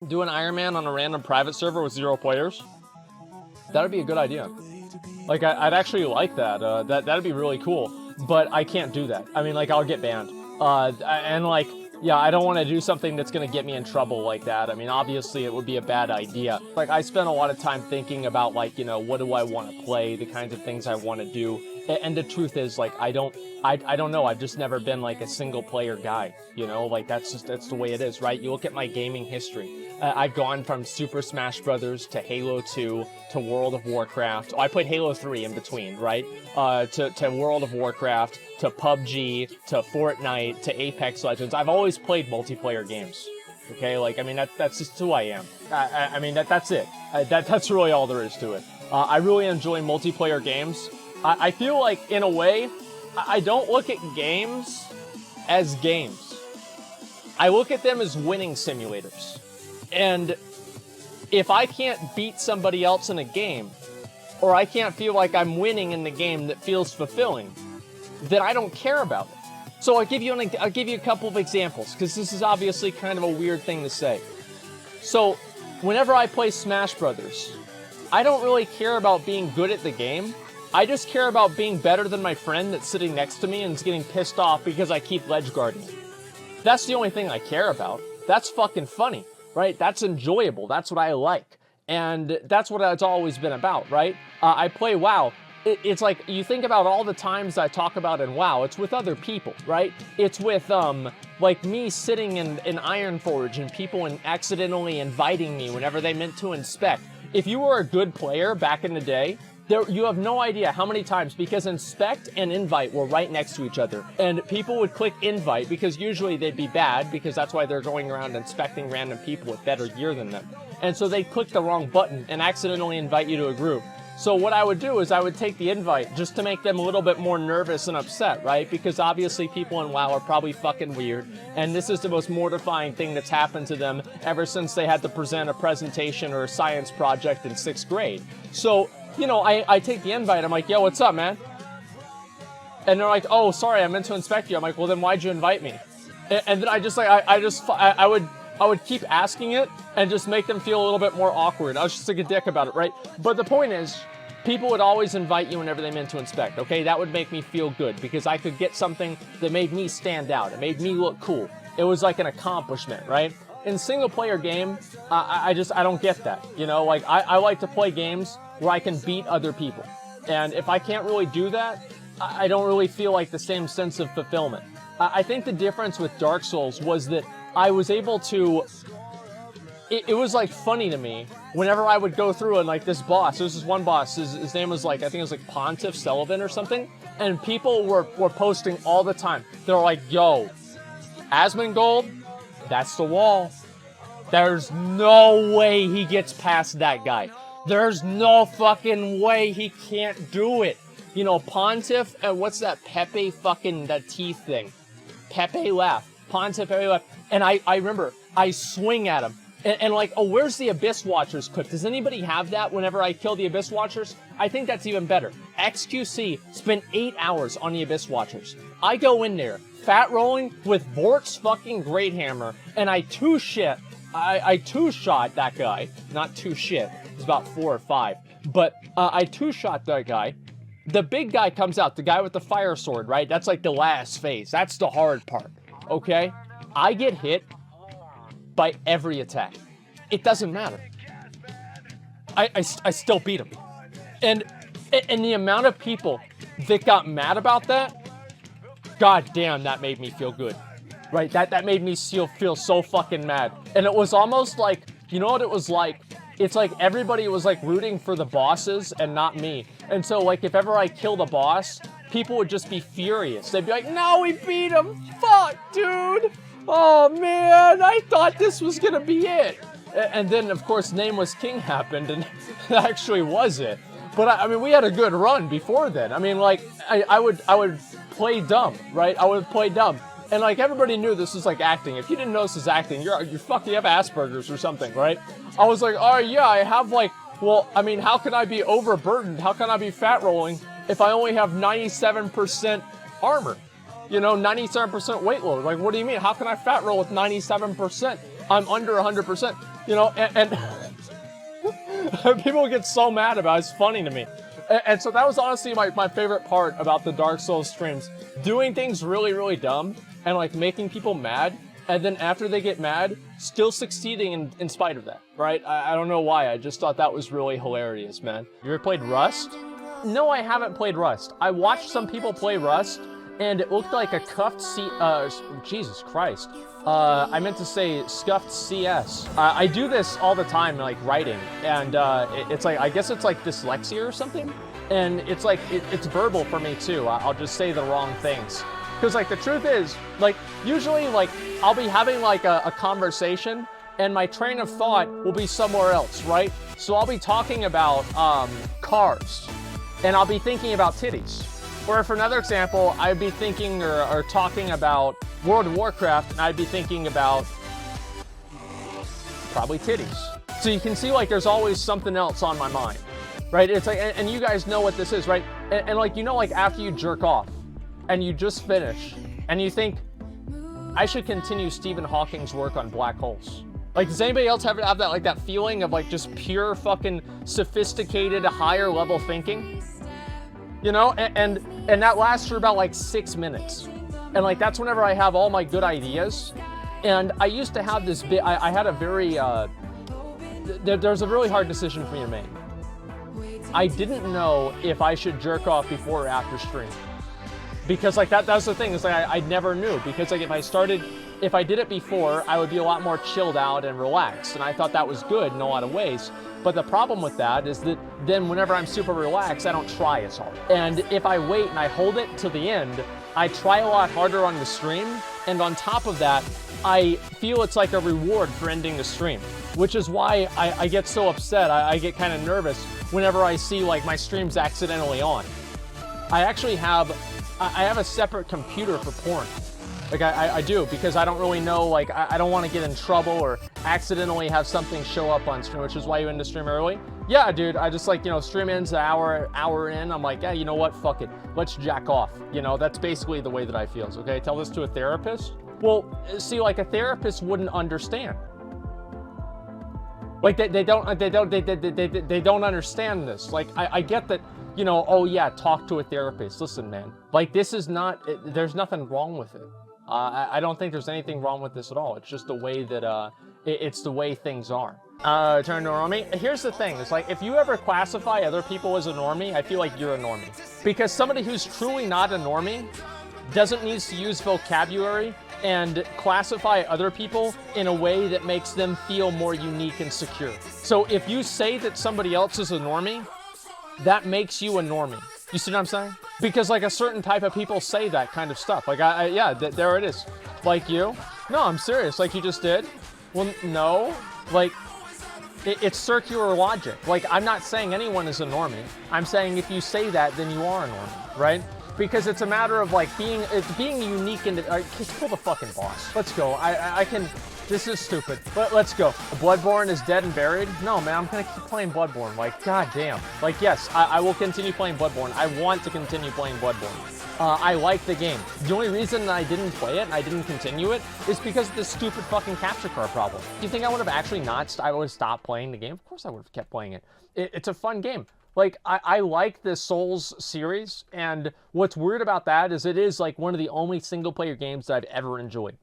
Do an Iron Man on a random private server with 0 players? That'd be a good idea. Like, I'd actually like that. That'd be really cool. But I can't do that. I mean, like, I'll get banned. And, like, yeah, I don't want to do something that's going to get me in trouble like that. I mean, obviously, it would be a bad idea. Like, I spent a lot of time thinking about, like, you know, what do I want to play, the kinds of things I want to do. And the truth is, like, I don't know. I've just never been, like, a single-player guy, you know? Like, that's the way it is, right? You look at my gaming history. I've gone from Super Smash Brothers to Halo 2 to World of Warcraft. Oh, I played Halo 3 in between, right? To World of Warcraft, to PUBG, to Fortnite, to Apex Legends. I've always played multiplayer games, okay? Like, I mean, that's just who I am. I mean, that's it. That's really all there is to it. I really enjoy multiplayer games. I feel like, in a way, I don't look at games as games. I look at them as winning simulators. And if I can't beat somebody else in a game, or I can't feel like I'm winning in the game that feels fulfilling, then I don't care about it. So I'll give you a couple of examples, because this is obviously kind of a weird thing to say. So, whenever I play Smash Brothers, I don't really care about being good at the game. I just care about being better than my friend that's sitting next to me and is getting pissed off because I keep ledge guarding. That's the only thing I care about. That's fucking funny, right? That's enjoyable. That's what I like. And that's what it's always been about, right? I play WoW. It's like, you think about all the times I talk about in WoW, it's with other people, right? It's with, like me sitting in Ironforge and people accidentally inviting me whenever they meant to inspect. If you were a good player back in the day, you have no idea how many times, because inspect and invite were right next to each other. And people would click invite because usually they'd be bad, because that's why they're going around inspecting random people with better gear than them. And so they'd click the wrong button and accidentally invite you to a group. So what I would do is I would take the invite just to make them a little bit more nervous and upset, right? Because obviously people in WoW are probably fucking weird. And this is the most mortifying thing that's happened to them ever since they had to present a presentation or a science project in 6th grade. So, you know, I take the invite, I'm like, yo, what's up, man? And they're like, oh, sorry, I meant to inspect you. I'm like, well, then why'd you invite me? And then I would keep asking it and just make them feel a little bit more awkward. I was just like a dick about it, right? But the point is, people would always invite you whenever they meant to inspect, okay? That would make me feel good because I could get something that made me stand out. It made me look cool. It was like an accomplishment, right? In single-player game, I don't get that, you know? Like, I like to play games where I can beat other people. And if I can't really do that, I don't really feel like the same sense of fulfillment. I think the difference with Dark Souls was that I was able to... It was, like, funny to me whenever I would go through and, like, this boss, there's this one boss, his name was, like, I think it was, like, Pontiff Sullivan or something, and people were posting all the time. They were like, yo, Asmongold, that's the wall. There's no way he gets past that guy. There's no fucking way he can't do it. You know, Pontiff, and what's that Pepe fucking, that teeth thing? Pepe laugh. Pontiff, Pepe laugh. And I remember, I swing at him. And like, oh, where's the Abyss Watchers cook? Does anybody have that whenever I kill the Abyss Watchers? I think that's even better. XQC spent 8 hours on the Abyss Watchers. I go in there, fat rolling with Vort's fucking Great Hammer, and I two-shot that guy. Not two-shit. It's about 4 or 5. But I two-shot that guy. The big guy comes out, the guy with the fire sword, right? That's like the last phase. That's the hard part, okay? I get hit by every attack. It doesn't matter. I still beat him. And the amount of people that got mad about that, god damn, that made me feel good. Right? That made me feel so fucking mad. And it was almost like, you know what it was like? It's like everybody was like rooting for the bosses and not me. And so like if ever I killed a boss, people would just be furious. They'd be like, no, we beat him. Fuck, dude. Oh man, I thought this was gonna be it. And then of course Nameless King happened and that actually was it. But I mean, we had a good run before then. I mean, like I would play dumb, right? I would play dumb. And like everybody knew this was like acting. If you didn't know this is acting, you fucking have Asperger's or something, right? I was like, oh yeah, I have like, well, I mean, how can I be overburdened? How can I be fat rolling if I only have 97% armor? You know, 97% weight load. Like, what do you mean? How can I fat roll with 97%? I'm under 100%. You know, and people get so mad about it. It's funny to me. And so that was honestly my favorite part about the Dark Souls streams. Doing things really, really dumb and like making people mad. And then after they get mad, still succeeding in spite of that, right? I don't know why. I just thought that was really hilarious, man. You ever played Rust? No, I haven't played Rust. I watched some people play Rust, and it looked like a cuffed Jesus Christ. I meant to say scuffed CS. I do this all the time, like writing, and it's like, I guess it's like dyslexia or something. And it's like, it's verbal for me too. I'll just say the wrong things. Because like the truth is, like usually like I'll be having like a conversation and my train of thought will be somewhere else, right? So I'll be talking about cars and I'll be thinking about titties. Or for another example, I'd be thinking or talking about World of Warcraft and I'd be thinking about probably titties. So you can see like there's always something else on my mind, right? It's like, and you guys know what this is, right? And like, you know, like after you jerk off, and you just finish, and you think, I should continue Stephen Hawking's work on black holes. Like, does anybody else have that like that feeling of like just pure fucking sophisticated, higher level thinking? You know, and that lasts for about like 6 minutes. And like, that's whenever I have all my good ideas. And I used to have this bit, I had a very, there's a really hard decision for me to make. I didn't know if I should jerk off before or after stream. Because like that's the thing, is like I never knew, because like if I did it before, I would be a lot more chilled out and relaxed, and I thought that was good in a lot of ways. But the problem with that is that then whenever I'm super relaxed, I don't try as hard. And if I wait and I hold it to the end, I try a lot harder on the stream, and on top of that, I feel it's like a reward for ending the stream, which is why I get so upset. I get kind of nervous whenever I see like my streams accidentally on. I actually have a separate computer for porn. Like I do, because I don't really know, like I don't want to get in trouble or accidentally have something show up on stream, which is why you end the stream early. Yeah, dude, I just like, you know, stream ends an hour in, I'm like, yeah, you know what, fuck it, let's jack off. You know, that's basically the way that I feel. So, okay, tell this to a therapist. Well, see, like a therapist wouldn't understand. Like they don't understand this. Like I get that, you know, oh yeah, talk to a therapist. Listen, man, like this is not, there's nothing wrong with it. I don't think there's anything wrong with this at all. It's just the way that, it's the way things are. Turn to a normie. Here's the thing, it's like if you ever classify other people as a normie, I feel like you're a normie. Because somebody who's truly not a normie doesn't need to use vocabulary and classify other people in a way that makes them feel more unique and secure. So if you say that somebody else is a normie, that makes you a normie. You see what I'm saying? Because like a certain type of people say that kind of stuff. Like yeah, there it is. Like you? No, I'm serious. Like you just did? Well, no. Like it's circular logic. Like I'm not saying anyone is a normie. I'm saying if you say that, then you are a normie, right? Because it's a matter of like being unique and kill the fucking boss. Let's go. I can. This is stupid. But let's go. Bloodborne is dead and buried? No, man, I'm gonna keep playing Bloodborne. Like, goddamn. Like, yes, I will continue playing Bloodborne. I want to continue playing Bloodborne. I like the game. The only reason I didn't play it and I didn't continue it is because of this stupid fucking capture card problem. Do you think I would have actually I would have stopped playing the game? Of course I would have kept playing it. It's a fun game. Like, I like the Souls series, and what's weird about that is it is like one of the only single-player games that I've ever enjoyed.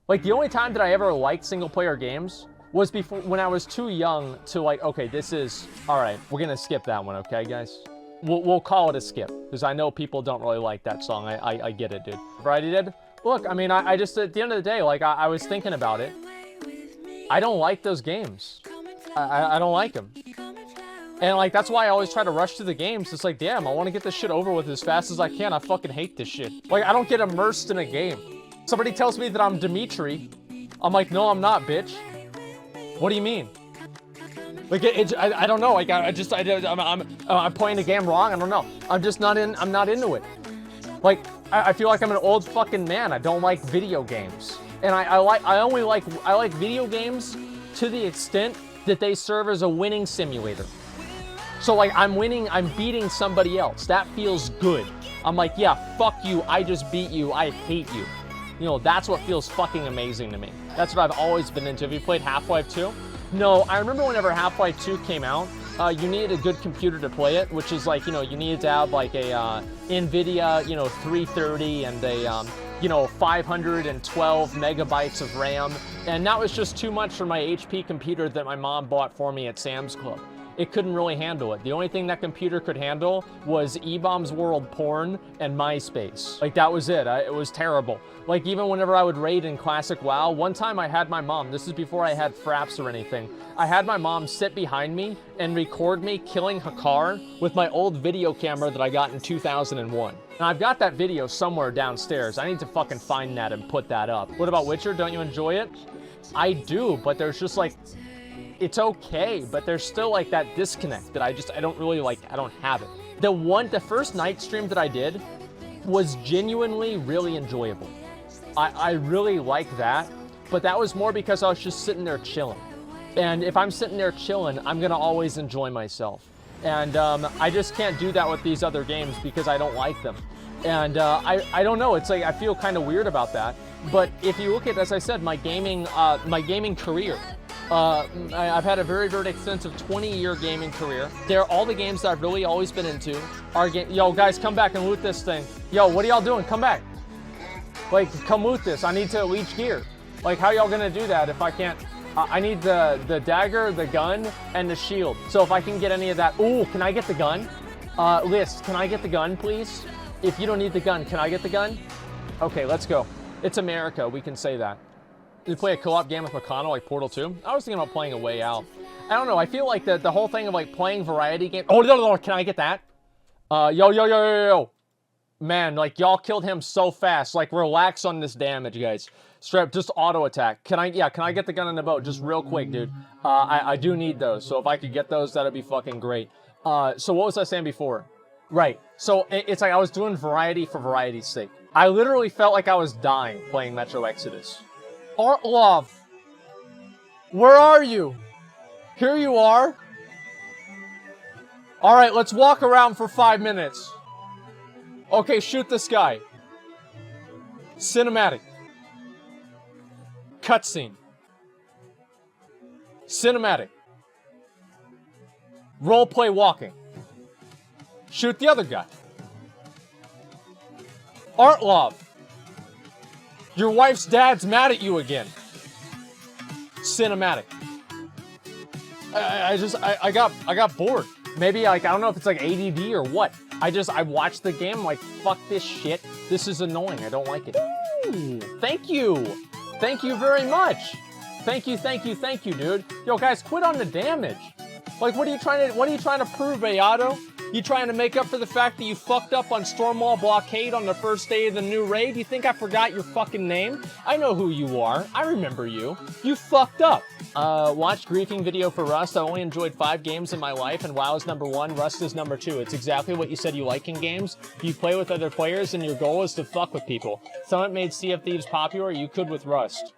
Like, the only time that I ever liked single-player games was before, when I was too young to like, okay, this is, all right, we're gonna skip that one, okay, guys? We'll call it a skip, because I know people don't really like that song. I get it, dude. Variety did? Look, I mean, I just, at the end of the day, like, I was thinking about it. I don't like those games. I don't like them. And like, that's why I always try to rush to the games. It's like, damn, I want to get this shit over with as fast as I can. I fucking hate this shit. Like, I don't get immersed in a game. Somebody tells me that I'm Dimitri. I'm like, no, I'm not, bitch. What do you mean? Like, I don't know. Like, I'm playing the game wrong. I don't know. I'm just not I'm not into it. Like, I feel like I'm an old fucking man. I don't like video games. And I like video games to the extent that they serve as a winning simulator. So like, I'm winning, I'm beating somebody else. That feels good. I'm like, yeah, fuck you, I just beat you, I hate you. You know, that's what feels fucking amazing to me. That's what I've always been into. Have you played Half-Life 2? No, I remember whenever Half-Life 2 came out, you needed a good computer to play it, which is like, you know, you needed to have like a NVIDIA, you know, 330 and a, you know, 512 megabytes of RAM. And that was just too much for my HP computer that my mom bought for me at Sam's Club. It couldn't really handle it. The only thing that computer could handle was E-Bombs World Porn and MySpace. Like, that was it. It was terrible. Like, even whenever I would raid in Classic WoW, one time I had my mom, this is before I had fraps or anything, I had my mom sit behind me and record me killing Hakar with my old video camera that I got in 2001. And I've got that video somewhere downstairs. I need to fucking find that and put that up. What about Witcher? Don't you enjoy it? I do, but there's just like, it's okay, but there's still like that disconnect that I don't really like, I don't have it. The first night stream that I did was genuinely really enjoyable. I really like that, but that was more because I was just sitting there chilling. And if I'm sitting there chilling, I'm gonna always enjoy myself. And I just can't do that with these other games because I don't like them. And I don't know, it's like, I feel kind of weird about that. But if you look at, as I said, my gaming career, I've had a very, very extensive 20-year gaming career. All the games that I've really always been into are yo, guys, come back and loot this thing. Yo, what are y'all doing? Come back. Like, come loot this. I need to leech gear. Like, how y'all gonna do that if I can't? I need the dagger, the gun, and the shield. So if I can get any of that. Ooh, can I get the gun? List, can I get the gun, please? If you don't need the gun, can I get the gun? Okay, let's go. It's America, we can say that. You play a co-op game with McConnell like Portal 2? I was thinking about playing A Way Out. I don't know, I feel like the whole thing of like playing variety games. Oh, no, can I get that? Yo. Man, like y'all killed him so fast. Like, relax on this damage, guys. Strap, just auto attack. Can I get the gun in the boat? Just real quick, dude. I do need those, so if I could get those, that'd be fucking great. So what was I saying before? Right, so it's like I was doing variety for variety's sake. I literally felt like I was dying playing Metro Exodus. Artlov, where are you? Here you are. All right, let's walk around for 5 minutes. Okay, shoot this guy. Cinematic. Cutscene. Cinematic. Roleplay walking. Shoot the other guy. Artlov, your wife's dad's mad at you again. Cinematic. I got bored. Maybe like, I don't know if it's like ADD or what. I watched the game, I'm like, fuck this shit. This is annoying, I don't like it. Ooh, thank you. Thank you very much. Thank you, dude. Yo, guys, quit on the damage. Like, what are you trying to prove, Beato? You trying to make up for the fact that you fucked up on Stormwall Blockade on the first day of the new raid? You think I forgot your fucking name? I know who you are. I remember you. You fucked up. Watched griefing video for Rust. I only enjoyed 5 games in my life, and WoW is #1, Rust is #2. It's exactly what you said you like in games. You play with other players, and your goal is to fuck with people. Someone made Sea of Thieves popular, you could with Rust.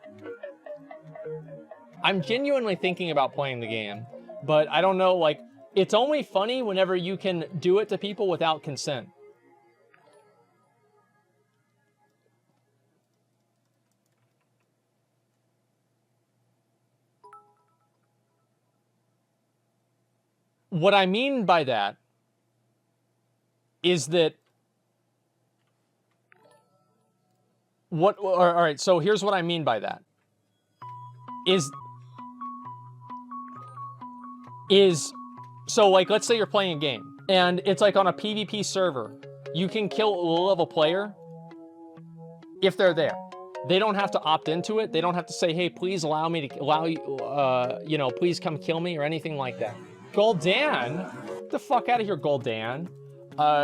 I'm genuinely thinking about playing the game, but I don't know, like, it's only funny whenever you can do it to people without consent. What I mean by that is that all right, so here's what I mean by that. So, like, let's say you're playing a game, and it's like on a PvP server. You can kill a low-level player if they're there. They don't have to opt into it. They don't have to say, hey, please please come kill me or anything like that. Gul'dan? Get the fuck out of here, Gul'dan.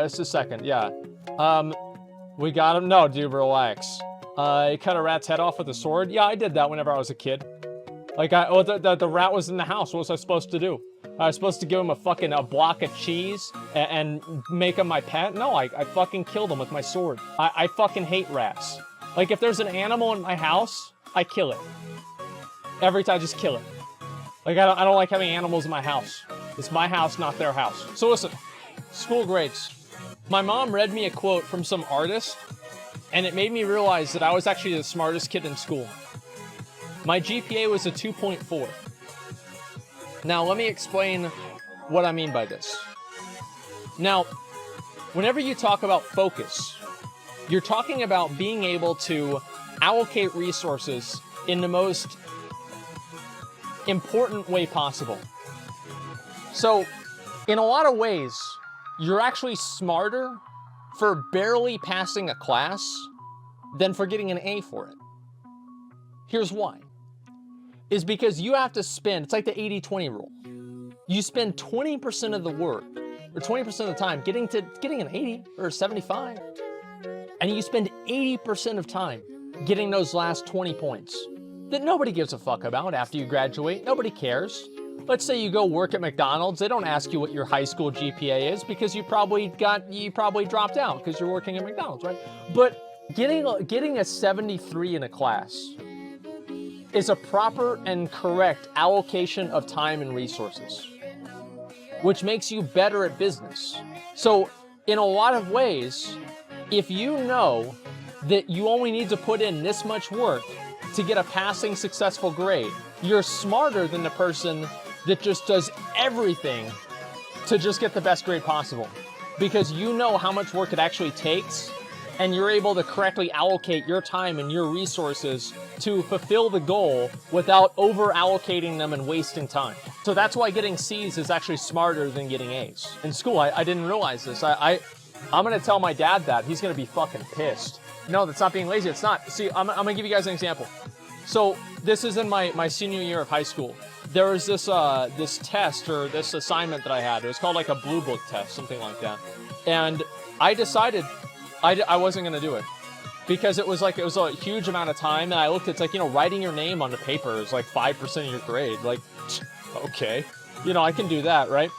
Just a second, yeah. We got him? No, dude, relax. You cut a rat's head off with a sword? Yeah, I did that whenever I was a kid. Like, the rat was in the house. What was I supposed to do? I was supposed to give him a block of cheese and make him my pet? No, I fucking killed him with my sword. I fucking hate rats. Like, if there's an animal in my house, I kill it. Every time, I just kill it. Like, I don't like having animals in my house. It's my house, not their house. So listen, school grades. My mom read me a quote from some artist, and it made me realize that I was actually the smartest kid in school. My GPA was a 2.4. Now, let me explain what I mean by this. Now, whenever you talk about focus, you're talking about being able to allocate resources in the most important way possible. So, in a lot of ways, you're actually smarter for barely passing a class than for getting an A for it. Here's why. Is because you have to spend, it's like the 80-20 rule. You spend 20% of the work, or 20% of the time getting an 80 or a 75, and you spend 80% of time getting those last 20 points that nobody gives a fuck about after you graduate. Nobody cares. Let's say you go work at McDonald's. They don't ask you what your high school GPA is because you probably dropped out because you're working at McDonald's, right? But getting a 73 in a class is a proper and correct allocation of time and resources, which makes you better at business. So in a lot of ways, if you know that you only need to put in this much work to get a passing successful grade, you're smarter than the person that just does everything to just get the best grade possible, because you know how much work it actually takes, and you're able to correctly allocate your time and your resources to fulfill the goal without over allocating them and wasting time. So that's why getting C's is actually smarter than getting A's. In school, I didn't realize this. I'm gonna tell my dad that. He's gonna be fucking pissed. No, that's not being lazy. It's not. See, I'm gonna give you guys an example. So this is in my senior year of high school. There was this test or this assignment that I had. It was called like a blue book test, something like that. And I decided I wasn't going to do it because it was a huge amount of time. And I looked, it's like, writing your name on the paper is like 5% of your grade. Like, okay, I can do that, right?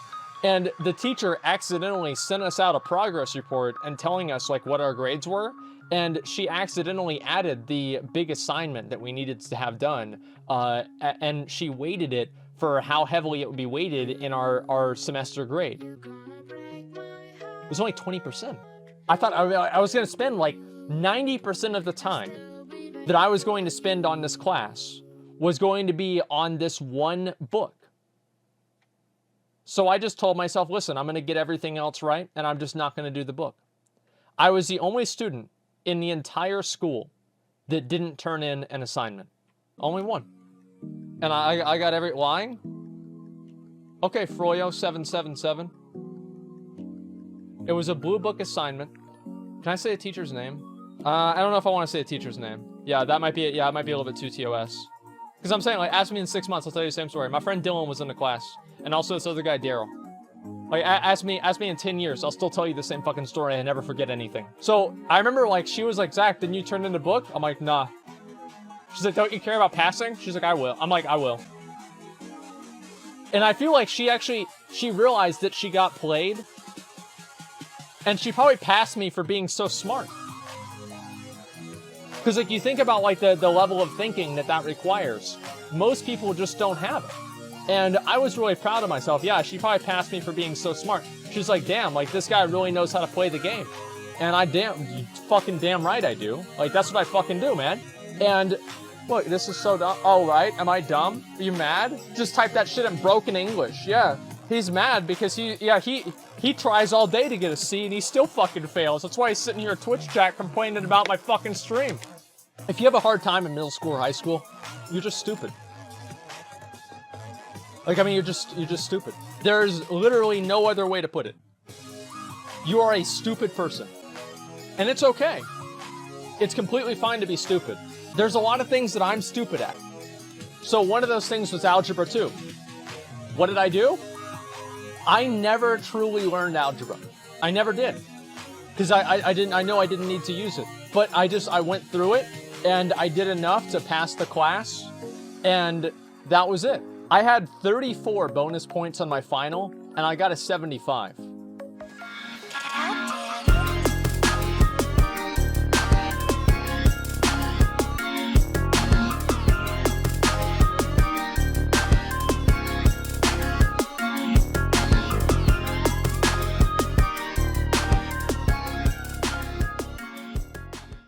And the teacher accidentally sent us out a progress report and telling us like what our grades were. And she accidentally added the big assignment that we needed to have done. And she weighted it for how heavily it would be weighted in our semester grade. It was only 20%. I thought I was going to spend like 90% of the time that I was going to spend on this class was going to be on this one book. So I just told myself, listen, I'm going to get everything else right, and I'm just not going to do the book. I was the only student in the entire school that didn't turn in an assignment. Only one. And I got lying? Okay, Froyo 777. It was a blue book assignment. Can I say a teacher's name? I don't know if I want to say a teacher's name. Yeah, that might be it. Yeah, it might be a little bit too TOS. Because I'm saying, like, ask me in 6 months, I'll tell you the same story. My friend Dylan was in the class. And also this other guy, Daryl. Like, ask me in 10 years, I'll still tell you the same fucking story and never forget anything. So, I remember, like, she was like, Zach, didn't you turn in a book? I'm like, nah. She's like, don't you care about passing? She's like, I will. I'm like, I will. And I feel like she realized that she got played. And she probably passed me for being so smart. Because, like, you think about, like, the level of thinking that requires. Most people just don't have it. And I was really proud of myself. Yeah, she probably passed me for being so smart. She's like, damn, like, this guy really knows how to play the game. And fucking damn right I do. Like, that's what I fucking do, man. And, look, this is so dumb. Oh, right? Am I dumb? Are you mad? Just type that shit in broken English. Yeah. He's mad because he tries all day to get a C and he still fucking fails. That's why he's sitting here at Twitch chat complaining about my fucking stream. If you have a hard time in middle school or high school, you're just stupid. Like, I mean, you're just stupid. There's literally no other way to put it. You are a stupid person. And it's okay. It's completely fine to be stupid. There's a lot of things that I'm stupid at. So one of those things was Algebra 2. What did I do? I never truly learned algebra. I never did. Because I know I didn't need to use it. But I went through it, and I did enough to pass the class, and that was it. I had 34 bonus points on my final, and I got a 75.